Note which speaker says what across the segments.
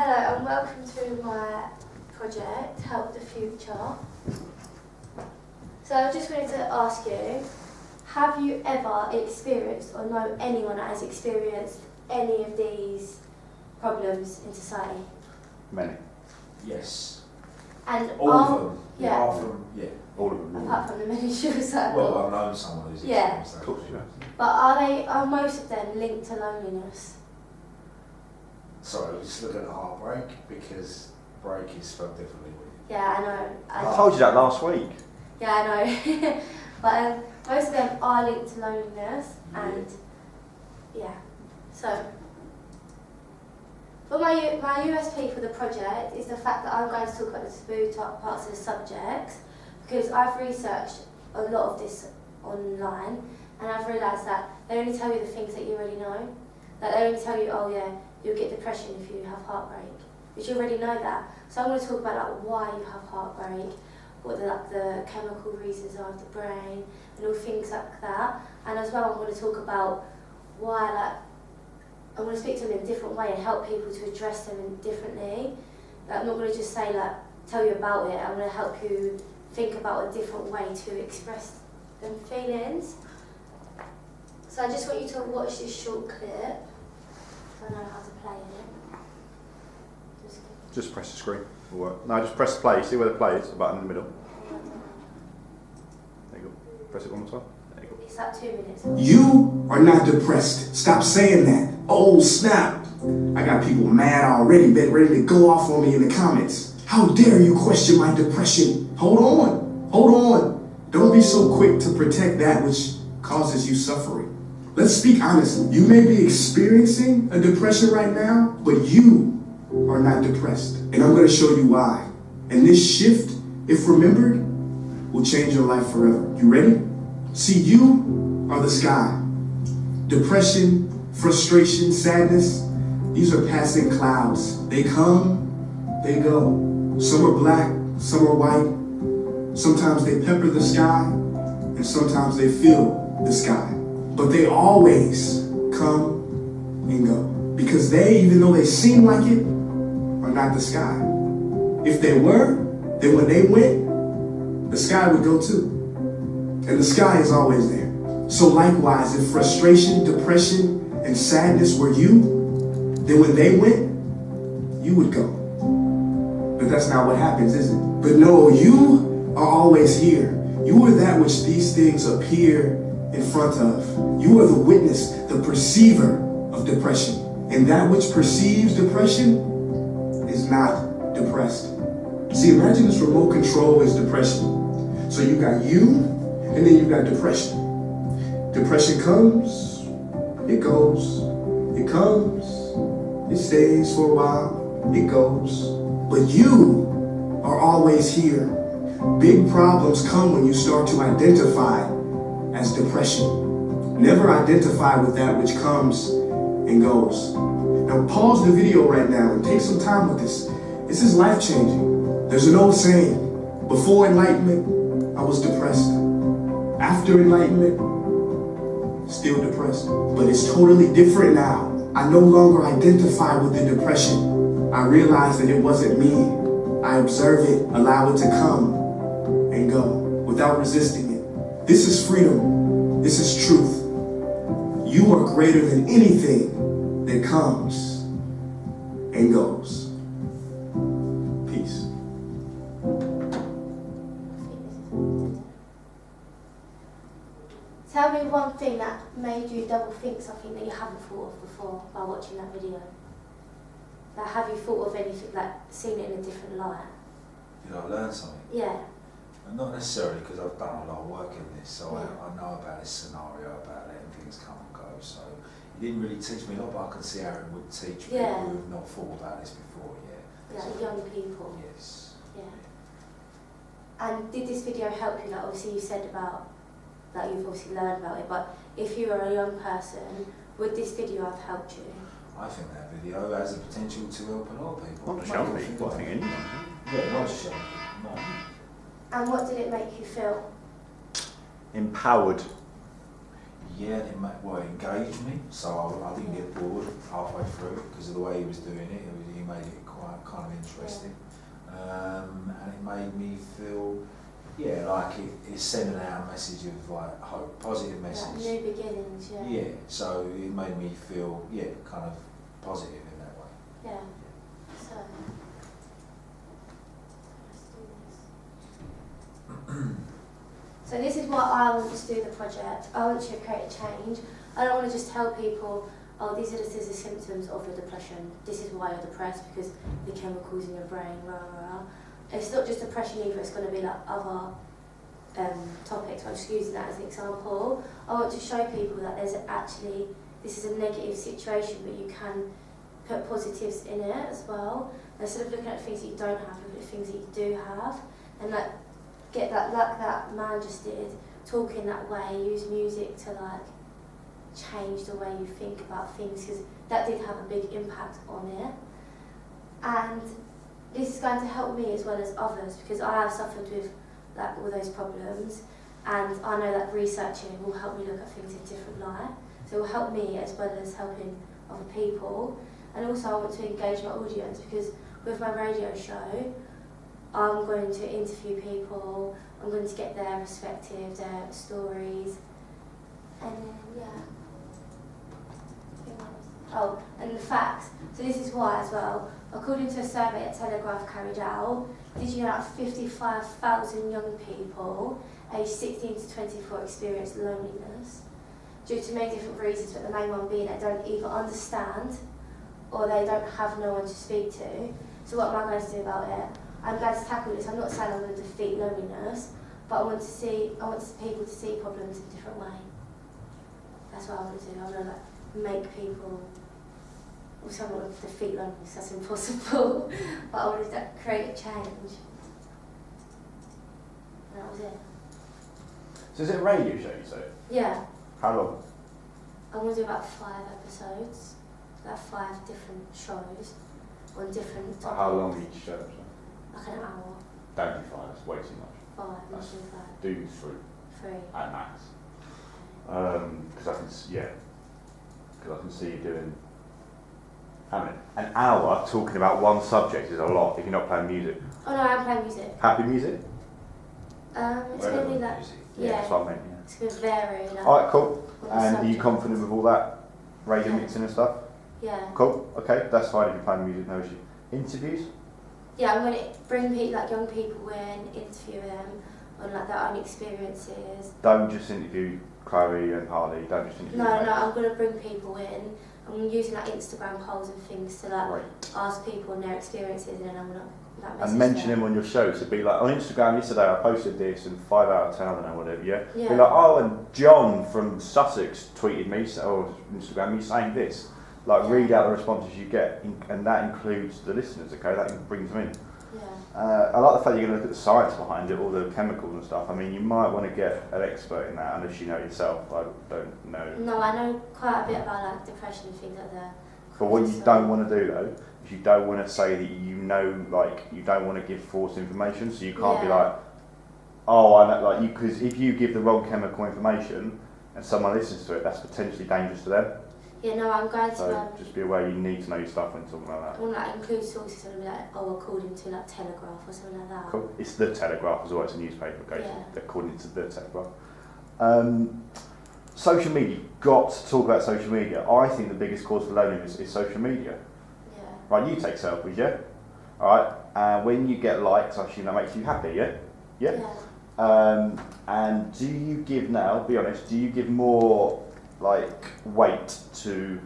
Speaker 1: Hello and welcome to my project, Help the Future. So I just wanted to ask you, have you ever experienced or know anyone that has experienced any of these problems in society?
Speaker 2: Many.
Speaker 3: Yes.
Speaker 1: And
Speaker 3: All of them.
Speaker 1: Yeah.
Speaker 3: Apart from,
Speaker 2: All of them.
Speaker 1: apart from the many suicide.
Speaker 3: Well, I've known someone who's
Speaker 1: Yeah.
Speaker 3: experienced that.
Speaker 2: Of course, yeah.
Speaker 1: But are most of them linked to loneliness?
Speaker 3: Sorry, we just look at the heartbreak because break is spelled differently.
Speaker 1: Yeah, I know.
Speaker 2: I told you that last week.
Speaker 1: Yeah, I know. But most of them are linked to loneliness, and yeah. So, for my USP for the project is the fact that I'm going to talk about the taboo parts of the subject, because I've researched a lot of this online, and I've realised that they only tell you the things that you already know. That they only tell you, oh yeah, you'll get depression if you have heartbreak, which you already know that. So I'm going to talk about like why you have heartbreak, what the chemical reasons are of the brain, and all things like that. And as well, I'm going to talk about why, I'm going to speak to them in a different way and help people to address them differently. I'm not going to just say tell you about it. I'm going to help you think about a different way to express them feelings. So I just want you to watch this short clip. I don't know how to play it.
Speaker 2: Just press the screen. It'll work. No, just press play. See where the play is? The button in the middle. There you go. Press it one more time. There you go.
Speaker 1: It's like 2 minutes.
Speaker 4: You are not depressed. Stop saying that. Oh, snap. I got people mad already, ready to go off on me in the comments. How dare you question my depression? Hold on. Don't be so quick to protect that which causes you suffering. Let's speak honestly. You may be experiencing a depression right now, but you are not depressed. And I'm going to show you why. And this shift, if remembered, will change your life forever. You ready? See, you are the sky. Depression, frustration, sadness, these are passing clouds. They come, they go. Some are black, some are white. Sometimes they pepper the sky, and sometimes they fill the sky. But they always come and go. Because they, even though they seem like it, are not the sky. If they were, then when they went, the sky would go too. And the sky is always there. So likewise, if frustration, depression, and sadness were you, then when they went, you would go. But that's not what happens, is it? But no, you are always here. You are that which these things appear in front of. You are the witness, the perceiver of depression. And that which perceives depression is not depressed. See, imagine this remote control is depression. So you got you, and then you got depression. Depression comes, it goes, it comes, it stays for a while, it goes. But you are always here. Big problems come when you start to identify as depression. Never identify with that which comes and goes. Now pause the video right now and take some time with this. This is life-changing. There's an old saying, before enlightenment, I was depressed. After enlightenment, still depressed. But it's totally different now. I no longer identify with the depression. I realize that it wasn't me. I observe it, allow it to come and go without resisting it. This is freedom. This is truth. You are greater than anything that comes and goes. Peace.
Speaker 1: Tell me one thing that made you double think something that you haven't thought of before by watching that video. Like, have you thought of anything, like seen it in a different light?
Speaker 3: Did I learn something?
Speaker 1: Yeah.
Speaker 3: And not necessarily because I've done a lot of work in this, so
Speaker 1: Yeah.
Speaker 3: I know about this scenario, about letting things come and go. So it didn't really teach me a lot, but I can see how it would teach people
Speaker 1: Yeah.
Speaker 3: who have not thought about this before,
Speaker 1: Like
Speaker 3: So,
Speaker 1: young people.
Speaker 3: yes.
Speaker 1: Yeah. And did this video help you? Like, obviously you said about that you've obviously learned about it, but if you were a young person, would this video have helped you?
Speaker 3: I think that video has the potential to help a lot of people.
Speaker 2: Not just young people, I think anyone.
Speaker 3: Yeah, not just young people, no.
Speaker 1: And what did it make you feel?
Speaker 2: Empowered.
Speaker 3: Yeah, and it engaged me, so I didn't get bored halfway through because of the way he was doing it. He made it quite kind of interesting, and it made me feel, like it's sending out a message of like hope, positive message.
Speaker 1: Like new beginnings, yeah.
Speaker 3: Yeah, so it made me feel, kind of positive in that way.
Speaker 1: Yeah. So, let's do this. So this is what I want to do the project. I want to create a change. I don't want to just tell people, oh, these are the symptoms of your depression. This is why you're depressed, because the chemicals in your brain, rah, rah, rah. It's not just depression either, it's going to be like other topics. I'm just using that as an example. I want to show people that there's actually, this is a negative situation, but you can put positives in it as well. Instead of looking at things that you don't have, look at things that you do have. And like, get that, like that man just did, talk in that way, use music to like change the way you think about things, because that did have a big impact on it. And this is going to help me as well as others, because I have suffered with like all those problems, and I know that researching will help me look at things in a different light. So it will help me as well as helping other people. And also I want to engage my audience, because with my radio show, I'm going to interview people, I'm going to get their perspective, their stories, and then, Oh, and the facts. So this is why as well. According to a survey that Telegraph carried out, did you know that 55,000 young people aged 16 to 24 experience loneliness due to many different reasons, but the main one being they don't either understand or they don't have no one to speak to. So what am I going to do about it? I'm going to tackle this. I'm not saying I'm going to defeat loneliness, but I want people to see problems in a different way. That's what I want to do. I want to like make people. Also, I want to defeat loneliness. That's impossible. But I want to create a change. And that was it.
Speaker 2: So is it a radio show, you say?
Speaker 1: Yeah.
Speaker 2: How long?
Speaker 1: I want to do about 5 episodes, like 5 different shows on different topics.
Speaker 2: How long each show?
Speaker 1: Like an hour.
Speaker 2: Don't do 5, that's way too much.
Speaker 1: 5, not
Speaker 2: That's-
Speaker 1: too 5.
Speaker 2: Do 3
Speaker 1: 3.
Speaker 2: at max. Because I can see you doing. How many? An hour talking about one subject is a lot if you're not playing music.
Speaker 1: Oh no, I'm playing music.
Speaker 2: Happy music?
Speaker 1: It's going to be like,
Speaker 3: Music.
Speaker 1: yeah,
Speaker 2: That's what I meant. Yeah.
Speaker 1: it's going to vary. Like,
Speaker 2: Alright, cool.
Speaker 1: on the
Speaker 2: And are you
Speaker 1: subject.
Speaker 2: confident with all that radio
Speaker 1: Yeah.
Speaker 2: mixing and stuff?
Speaker 1: Yeah.
Speaker 2: Cool. Okay, that's fine if you're playing music, no issue. Interviews?
Speaker 1: Yeah, I'm going to bring people, like young people in, interview them on like their own experiences.
Speaker 2: Don't just interview Chloe and Harley. Don't just interview
Speaker 1: No,
Speaker 2: them.
Speaker 1: I'm going to bring people in. I'm using like Instagram polls and things to like
Speaker 2: Right.
Speaker 1: ask people on their experiences, and then I'm going to like message
Speaker 2: And mention
Speaker 1: them.
Speaker 2: him on your show. So be like, on Instagram yesterday I posted this and 5 out of 10, I don't know, whatever, yeah?
Speaker 1: Yeah.
Speaker 2: Be like, oh, and John from Sussex tweeted me, or Instagram me saying this. Like,
Speaker 1: Yeah.
Speaker 2: read out the responses you get, and that includes the listeners, okay? That brings them in.
Speaker 1: Yeah.
Speaker 2: I like the fact that you're going to look at the science behind it, all the chemicals and stuff. I mean, you might want to get an expert in that, unless you know yourself. I don't know.
Speaker 1: No, I know quite a bit about like depression and things like that.
Speaker 2: But what you don't want to do though, is you don't want to say that you know, like, you don't want to give false information. So you can't be
Speaker 1: Yeah.
Speaker 2: like, oh, I know, like, because if you give the wrong chemical information and someone listens to it, that's potentially dangerous to them.
Speaker 1: Yeah, no, I'm going to.
Speaker 2: So just be aware, you need to know your stuff when talking about
Speaker 1: I
Speaker 2: that.
Speaker 1: want to like, include sources and be like, oh, according to like Telegraph or something like that.
Speaker 2: Cool. It's the Telegraph as well. It's a newspaper. Goes
Speaker 1: Yeah.
Speaker 2: according to the Telegraph. Social media. Got to talk about social media. I think the biggest cause for loneliness is social media.
Speaker 1: Yeah.
Speaker 2: Right, you take selfies, yeah? Alright, when you get likes, I assume that makes you happy, yeah? Yeah? And do you give now, be honest, do you give more, like, weight to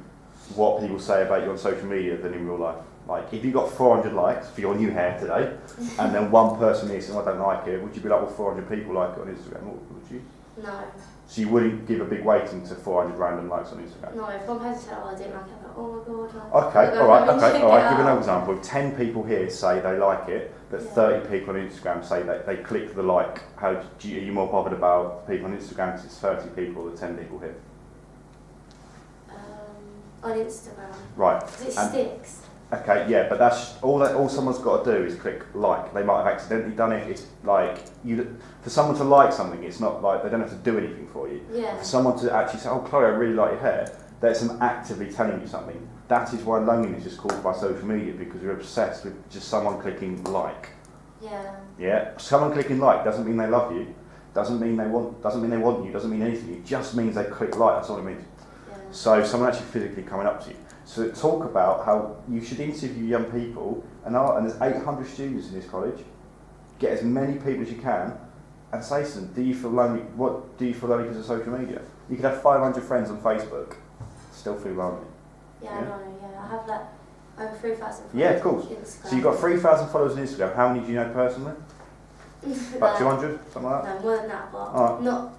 Speaker 2: what people say about you on social media than in real life? Like, if you got 400 likes for your new hair today, and then one person is saying, I don't like it, would you be like, well, 400 people like it on Instagram? Would you?
Speaker 1: No.
Speaker 2: So you wouldn't give a big weighting to 400 random likes on Instagram?
Speaker 1: No, if one person said, oh, I didn't like it, I'm like, oh my god. Like,
Speaker 2: Okay,
Speaker 1: I'll go home and check
Speaker 2: alright,
Speaker 1: it
Speaker 2: give another
Speaker 1: out.
Speaker 2: example. If 10 people here say they like it, but
Speaker 1: Yeah.
Speaker 2: 30 people on Instagram say that they click the like, are you more bothered about people on Instagram because it's 30 people or 10 people here?
Speaker 1: On Instagram.
Speaker 2: Right.
Speaker 1: Because it
Speaker 2: And-
Speaker 1: sticks.
Speaker 2: Okay, yeah, but that's all someone's got to do is click like. They might have accidentally done it. It's like for someone to like something, it's not like they don't have to do anything for you.
Speaker 1: Yeah.
Speaker 2: For someone to actually say, "Oh, Chloe, I really like your hair," that's them actively telling you something. That is why loneliness is caused by social media, because we're obsessed with just someone clicking like.
Speaker 1: Yeah.
Speaker 2: Yeah, someone clicking like doesn't mean they love you, doesn't mean they want you, doesn't mean anything. It just means they click like. That's all it means.
Speaker 1: Yeah.
Speaker 2: So someone actually physically coming up to you. So talk about how you should interview young people, and there's 800 students in this college. Get as many people as you can, and say to them, do you feel lonely? What do you feel lonely because of social media? You could have 500 friends on Facebook, still feel lonely.
Speaker 1: Yeah,
Speaker 2: Yeah.
Speaker 1: I know, yeah. I have like over 3,000 followers.
Speaker 2: Yeah, of course.
Speaker 1: on Instagram.
Speaker 2: So you've got 3,000 followers on Instagram. How many do you know personally? About 200, something like that.
Speaker 1: No, more than that, but
Speaker 2: Alright.
Speaker 1: not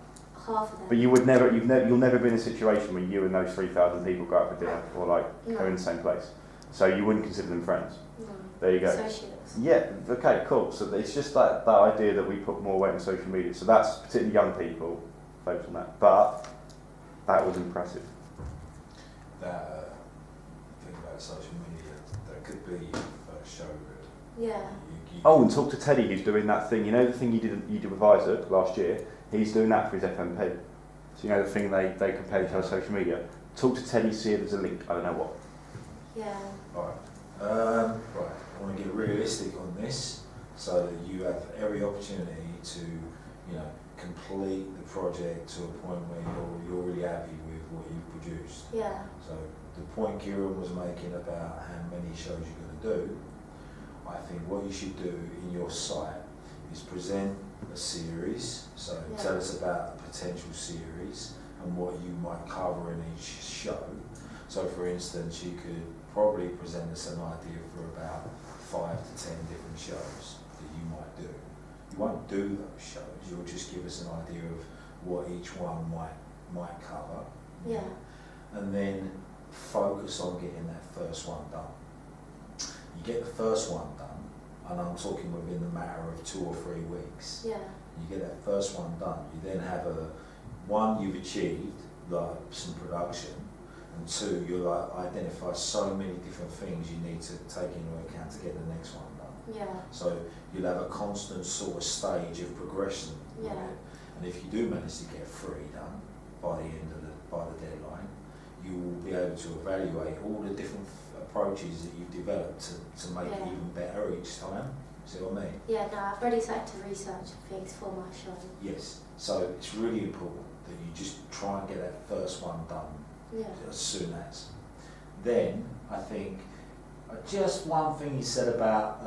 Speaker 1: half of them.
Speaker 2: But you'll never be in a situation where you and those 3,000 people go out for dinner or like are in the same place. So you wouldn't consider them friends.
Speaker 1: No.
Speaker 2: There you go.
Speaker 1: Associates.
Speaker 2: Yeah. Okay. Cool. So it's just that idea that we put more weight on social media. So that's particularly young people focus on that. But that was impressive.
Speaker 3: That thing about social media, that could be your first show, really.
Speaker 1: Yeah.
Speaker 2: Oh, and talk to Teddy, who's doing that thing. You know the thing you did with Isaac last year. He's doing that for his FMP. So you know the thing they compare each other on social media. Talk to Teddy, see if there's a link. I don't know what.
Speaker 1: Yeah.
Speaker 3: Right. Right. I want to get realistic on this, so that you have every opportunity to, complete the project to a point where you're really happy with what you've produced.
Speaker 1: Yeah.
Speaker 3: So the point Kieran was making about how many shows you're going to do, I think what you should do in your site is present a series. So
Speaker 1: Yeah.
Speaker 3: tell us about a potential series and what you might cover in each show. So for instance, you could probably present us an idea for about 5 to 10 different shows that you might do. You won't do those shows, you'll just give us an idea of what each one might cover.
Speaker 1: Yeah.
Speaker 3: And then focus on getting that first one done. You get the first one done, and I'm talking within the matter of 2 or 3 weeks.
Speaker 1: Yeah.
Speaker 3: You get that first one done, you then have you've achieved, like some production, and 2, you'll identify so many different things you need to take into account to get the next one done.
Speaker 1: Yeah.
Speaker 3: So you'll have a constant sort of stage of progression with
Speaker 1: Yeah.
Speaker 3: it. And if you do manage to get 3 done by the deadline, you will be able to evaluate all the different approaches that you've developed to make it
Speaker 1: Yeah.
Speaker 3: even better each time. See what I mean?
Speaker 1: Yeah, no, I've already started to research things for my show.
Speaker 3: Yes. So it's really important that you just try and get that first one done
Speaker 1: Yeah.
Speaker 3: as soon as. Then I think just one thing you said about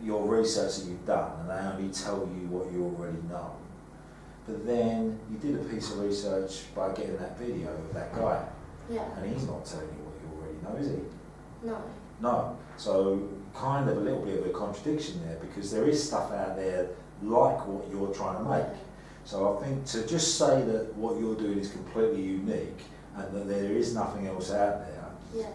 Speaker 3: your research that you've done, and they only tell you what you already know. But then you did a piece of research by getting that video of that guy,
Speaker 1: Yeah.
Speaker 3: and he's not telling you what you already know, is he?
Speaker 1: No.
Speaker 3: No. So kind of a little bit of a contradiction there, because there is stuff out there like what you're trying to make. So I think to just say that what you're doing is completely unique and that there is nothing else out there,
Speaker 1: Yeah.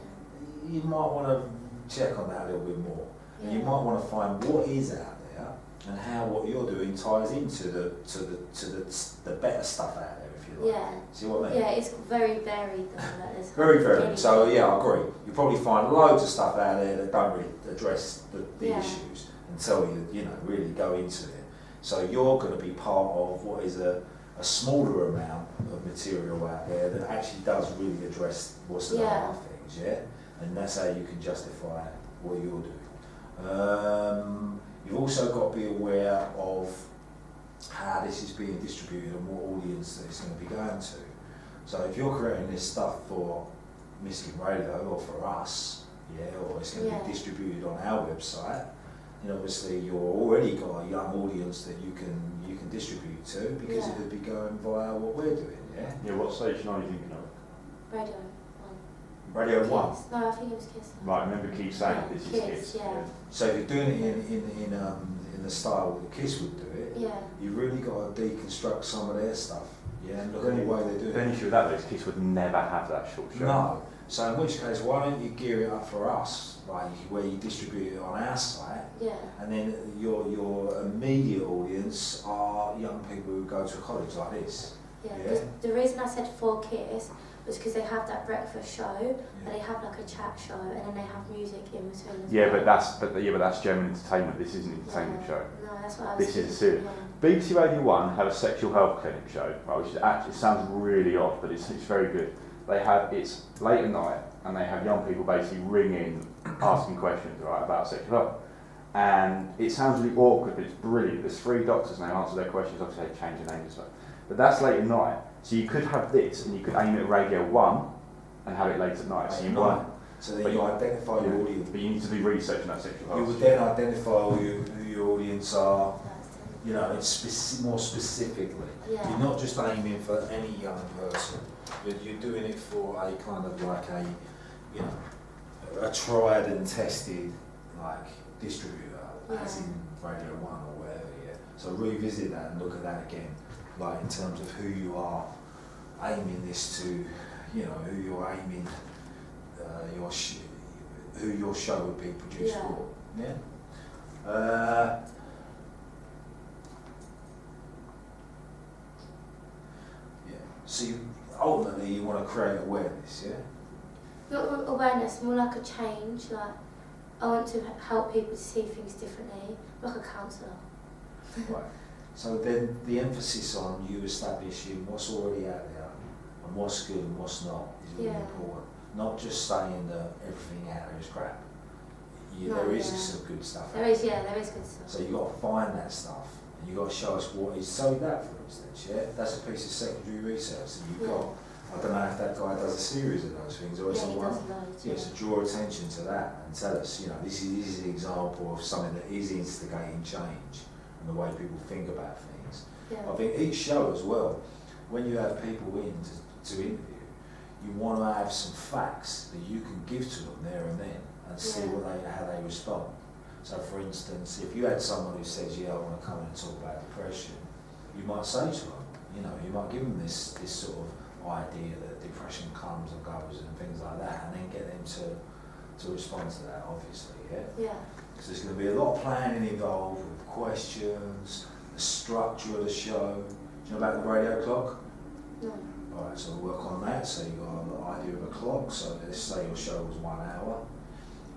Speaker 3: you might want to check on that a little bit more. And you
Speaker 1: Yeah.
Speaker 3: might want to find what is out there and how what you're doing ties into the better stuff out there, if you like.
Speaker 1: Yeah.
Speaker 3: See what I mean?
Speaker 1: Yeah, it's very varied though. Like there's
Speaker 3: Very, very.
Speaker 1: anything.
Speaker 3: So yeah, I agree. You probably find loads of stuff out there that don't really address the
Speaker 1: Yeah.
Speaker 3: issues until you really go into it. So you're going to be part of what is a smaller amount of material out there that actually does really address what's the
Speaker 1: Yeah.
Speaker 3: other things, yeah? And that's how you can justify what you're doing. You've also got to be aware of how this is being distributed and what audience that it's going to be going to. So if you're creating this stuff for Miskin Radio or for us, yeah, or it's going to
Speaker 1: Yeah.
Speaker 3: be distributed on our website, then obviously you've already got a young audience that you can distribute to, because
Speaker 1: Yeah.
Speaker 3: it would be going via what we're doing, yeah?
Speaker 2: Yeah. What station are you thinking of?
Speaker 1: Radio.
Speaker 3: Radio 1.
Speaker 1: Kiss. No, I think it was Kiss.
Speaker 2: Right. Remember, keep saying this is
Speaker 1: Kiss,
Speaker 2: kids.
Speaker 1: yeah.
Speaker 3: So if you're doing it in the style that Kiss would do it,
Speaker 1: Yeah.
Speaker 3: you've really got to deconstruct some of their stuff, yeah, and look at the way they do
Speaker 2: The
Speaker 3: it.
Speaker 2: issue with that is Kiss would never have that short show.
Speaker 3: No. So in which case, why don't you gear it up for us, like where you distribute it on our site,
Speaker 1: Yeah.
Speaker 3: and then your immediate audience are young people who go to a college like this.
Speaker 1: Yeah.
Speaker 3: Yeah.
Speaker 1: The reason I said for Kiss was because they have that breakfast show, and they have like a chat show, and then they have music in between as
Speaker 2: Yeah,
Speaker 1: well.
Speaker 2: but that's general entertainment. This isn't an entertainment show.
Speaker 1: No, that's what I was
Speaker 2: This is a
Speaker 1: thinking,
Speaker 2: series. BBC Radio 1 have a sexual health clinic show, right, which is actually, it sounds really odd, but it's very good. It's late at night, and they have young people basically ring in, asking questions, right, about sexual health. And it sounds really awkward, but it's brilliant. There's 3 doctors and they answer their questions, obviously they change their names and stuff. But that's late at night, so you could have this, and you could aim it at Radio 1 and have it late at night. So you want,
Speaker 3: so then you identify your audience.
Speaker 2: but you need to do research on that sexual health.
Speaker 3: You would then identify who your audience are, you know, more specifically.
Speaker 1: Yeah.
Speaker 3: You're not just aiming for any young person. You're doing it for a kind of like a, you know, a tried and tested like distributor, as in Radio 1 or whatever. Yeah. So revisit that and look at that again, like in terms of who you are aiming this to, you know, who you're aiming who your show would be produced for. Yeah. Yeah. So ultimately you want to create awareness, yeah?
Speaker 1: Not awareness, more like a change. Like I want to help people to see things differently, like a counsellor.
Speaker 3: Right. So then the emphasis on you establishing what's already out there and what's good and what's not is really important. Not just saying that everything out there is crap. There is some good stuff.
Speaker 1: There is good stuff.
Speaker 3: So you've got to find that stuff and you've got to show us what is. So that, for instance, that's a piece of secondary research that you've got. I don't know if that guy does a series of those things or someone. So draw attention to that and tell us, you know, this is an example of something that is instigating change and the way people think about things. I think each show as well, when you have people in to interview, you want to have some facts that you can give to them there and then and see how they respond. So for instance, if you had someone who says, I want to come and talk about depression, you might say to them, you know, you might give them this sort of idea that depression comes and goes and things like that, and then get them to respond to that, obviously,
Speaker 1: Yeah.
Speaker 3: Because there's going to be a lot of planning involved with questions, the structure of the show. Do you know about the radio clock?
Speaker 1: No.
Speaker 3: Alright, so we'll work on that. So you've got an idea of a clock. So let's say your show was 1 hour,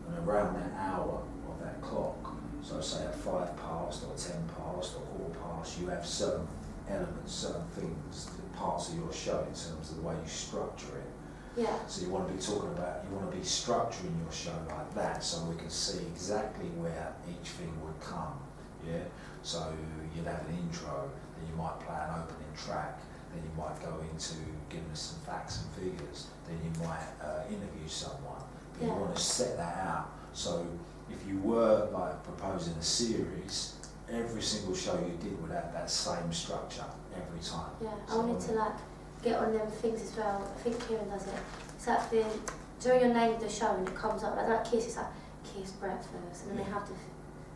Speaker 3: and around that hour of that clock, so say at 5 past or 10 past or 4 past, you have certain elements, certain things, parts of your show in terms of the way you structure it.
Speaker 1: Yeah.
Speaker 3: So you want to be structuring your show like that, so we can see exactly where each thing would come. Yeah. So you'd have an intro, then you might play an opening track, then you might go into giving us some facts and figures, then you might interview someone. But you want to set that out. So if you were like proposing a series, every single show you did would have that same structure every time.
Speaker 1: Yeah,
Speaker 3: So
Speaker 1: I wanted to like get on them things as well. I think Kieran does it. It's like during your name of the show and it comes up like Kiss, it's like Kiss Breakfast, and then they have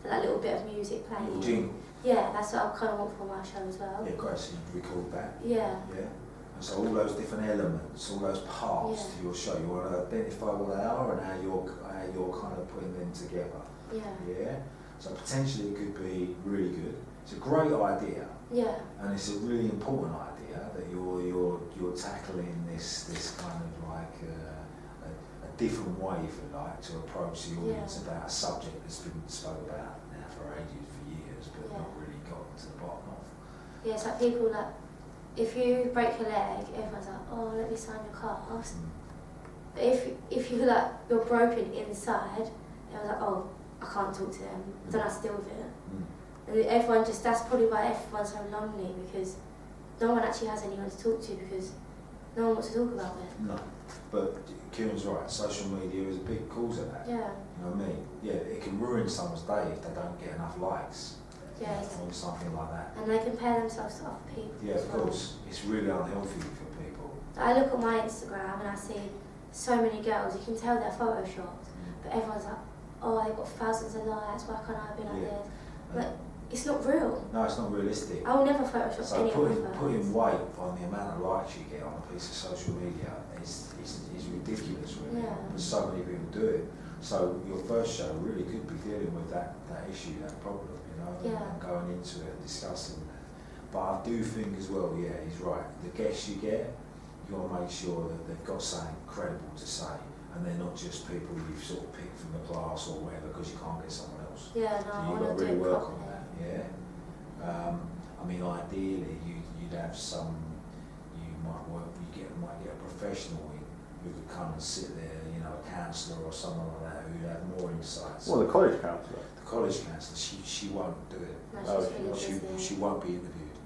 Speaker 1: that little bit of music playing.
Speaker 3: Little jingle.
Speaker 1: Yeah, that's what I kind of want for my show as well.
Speaker 3: Yeah, great. So you record that.
Speaker 1: Yeah.
Speaker 3: Yeah. And so all those different elements, all those parts to your show, you want to identify what they are and how you're kind of putting them together.
Speaker 1: Yeah.
Speaker 3: Yeah. So potentially it could be really good. It's a great idea.
Speaker 1: Yeah.
Speaker 3: And it's a really important idea that you're tackling this kind of like a different way, if you like, to approach the audience about a subject that's been spoken about now for ages, for years, but not really gotten to the bottom of.
Speaker 1: Yeah, it's like people like, if you break your leg, everyone's like, oh, let me sign your cast. But if you like, you're broken inside, everyone's like, oh, I can't talk to them, I don't know how to deal with it. And everyone that's probably why everyone's so lonely, because no one actually has anyone to talk to, because no one wants to talk about it.
Speaker 3: No, but Kieran's right, social media is a big cause of that.
Speaker 1: Yeah.
Speaker 3: You know what I mean? Yeah, it can ruin someone's day if they don't get enough likes.
Speaker 1: Yeah.
Speaker 3: Or something like that.
Speaker 1: And they compare themselves to other people.
Speaker 3: Yeah, of course. It's really unhealthy for people.
Speaker 1: I look at my Instagram and I see so many girls, you can tell they're photoshopped, but everyone's like, oh, they've got thousands of likes, why can't I be like this? But it's not real.
Speaker 3: No, it's not realistic.
Speaker 1: I will never Photoshop
Speaker 3: So
Speaker 1: any of my
Speaker 3: putting weight on the amount of likes you get on a piece of social media is ridiculous, really.
Speaker 1: Yeah.
Speaker 3: But so many people do it. So your first show really could be dealing with that issue, that problem, you know, and going into it and discussing that. But I do think as well, he's right. The guests you get, you got to make sure that they've got something credible to say, and they're not just people you've sort of picked from the class or whatever because you can't get someone else.
Speaker 1: Yeah,
Speaker 3: So
Speaker 1: no, I
Speaker 3: you've
Speaker 1: want
Speaker 3: got
Speaker 1: to
Speaker 3: to really
Speaker 1: do it
Speaker 3: work
Speaker 1: properly.
Speaker 3: on that, yeah. I mean, ideally, you'd have some, might get a professional in who could come and sit there, you know, a counsellor or someone like that who'd have more insights.
Speaker 2: Well, the college counsellor.
Speaker 3: The college counsellor, she won't do it.
Speaker 1: No,
Speaker 2: Oh,
Speaker 1: she's really busy.
Speaker 3: She won't be interviewed,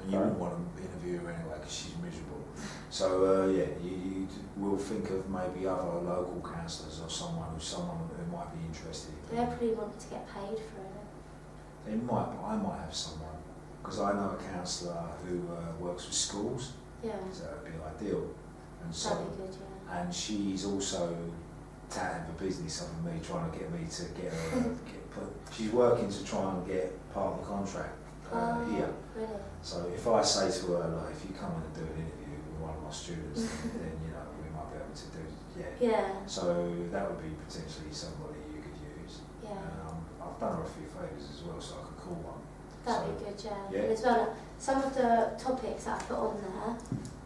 Speaker 3: and you
Speaker 2: Right.
Speaker 3: wouldn't want to interview her anyway because she's miserable. So yeah, you will think of maybe other local counsellors or someone who might be interested.
Speaker 1: They probably want to get paid for it.
Speaker 3: They might, but I might have someone because I know a counsellor who works with schools,
Speaker 1: Yeah,
Speaker 3: so that'd be ideal. And so,
Speaker 1: that'd be good, yeah.
Speaker 3: and she's also tatting for business over me, trying to get me to get her she's working to try and get part of the contract here.
Speaker 1: Really?
Speaker 3: So if I say to her, like, if you come in and do an interview with one of my students, then you know we might be able to do, yeah.
Speaker 1: Yeah,
Speaker 3: So that would be potentially somebody you could use.
Speaker 1: yeah.
Speaker 3: I've done her a few favours as well, so I could call one.
Speaker 1: That'd be good, yeah.
Speaker 3: Yeah.
Speaker 1: And as well, like, some of the topics that I put on there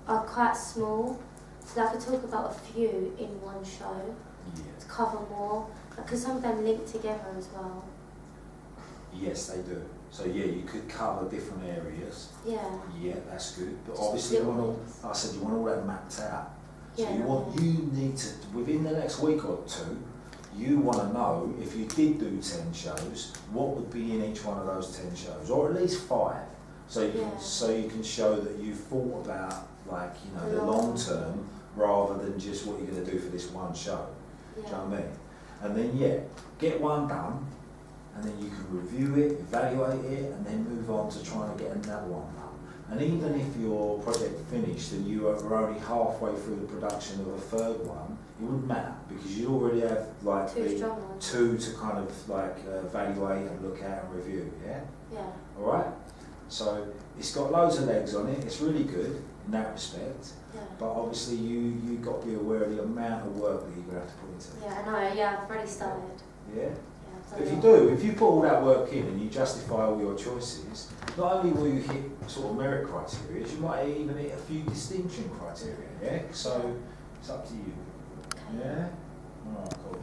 Speaker 1: are quite small, so I could talk about a few in one show
Speaker 3: Yeah.
Speaker 1: to cover more, because some of them link together as well.
Speaker 3: Yes, they do. So yeah, you could cover different areas.
Speaker 1: Yeah,
Speaker 3: Yeah, that's good. But
Speaker 1: Just
Speaker 3: obviously, you
Speaker 1: little
Speaker 3: want all,
Speaker 1: bits.
Speaker 3: like I said, you want all that mapped out. So
Speaker 1: Yeah.
Speaker 3: you need to, within the next week or two, you want to know if you did do 10 shows, what would be in each one of those 10 shows, or at least 5. So you
Speaker 1: Yeah.
Speaker 3: can, so you can show that you've thought about, like, you know,
Speaker 1: The
Speaker 3: the
Speaker 1: long
Speaker 3: long term rather than just what you're going to do for this one show. Do you know
Speaker 1: yeah.
Speaker 3: what I mean? And then yeah, get one done, and then you can review it, evaluate it, and then move on to trying to get another one done. And even if your project finished and you were only halfway through the production of a third one, it wouldn't matter because you already have like
Speaker 1: Two
Speaker 3: the
Speaker 1: strong ones.
Speaker 3: 2 to kind of like evaluate and look at and review. Yeah.
Speaker 1: Yeah,
Speaker 3: All right. So it's got loads of legs on it. It's really good in that respect.
Speaker 1: yeah.
Speaker 3: But obviously you got to be aware of the amount of work that you're going to have to put into it.
Speaker 1: Yeah, I know, yeah, I've already started.
Speaker 3: Yeah.
Speaker 1: Yeah, I've done
Speaker 3: If
Speaker 1: a
Speaker 3: you
Speaker 1: lot.
Speaker 3: do, if you put all that work in and you justify all your choices, not only will you hit sort of merit criteria, you might even hit a few distinction criteria, yeah? So it's up to you.
Speaker 1: Okay.
Speaker 3: Yeah? Alright, cool.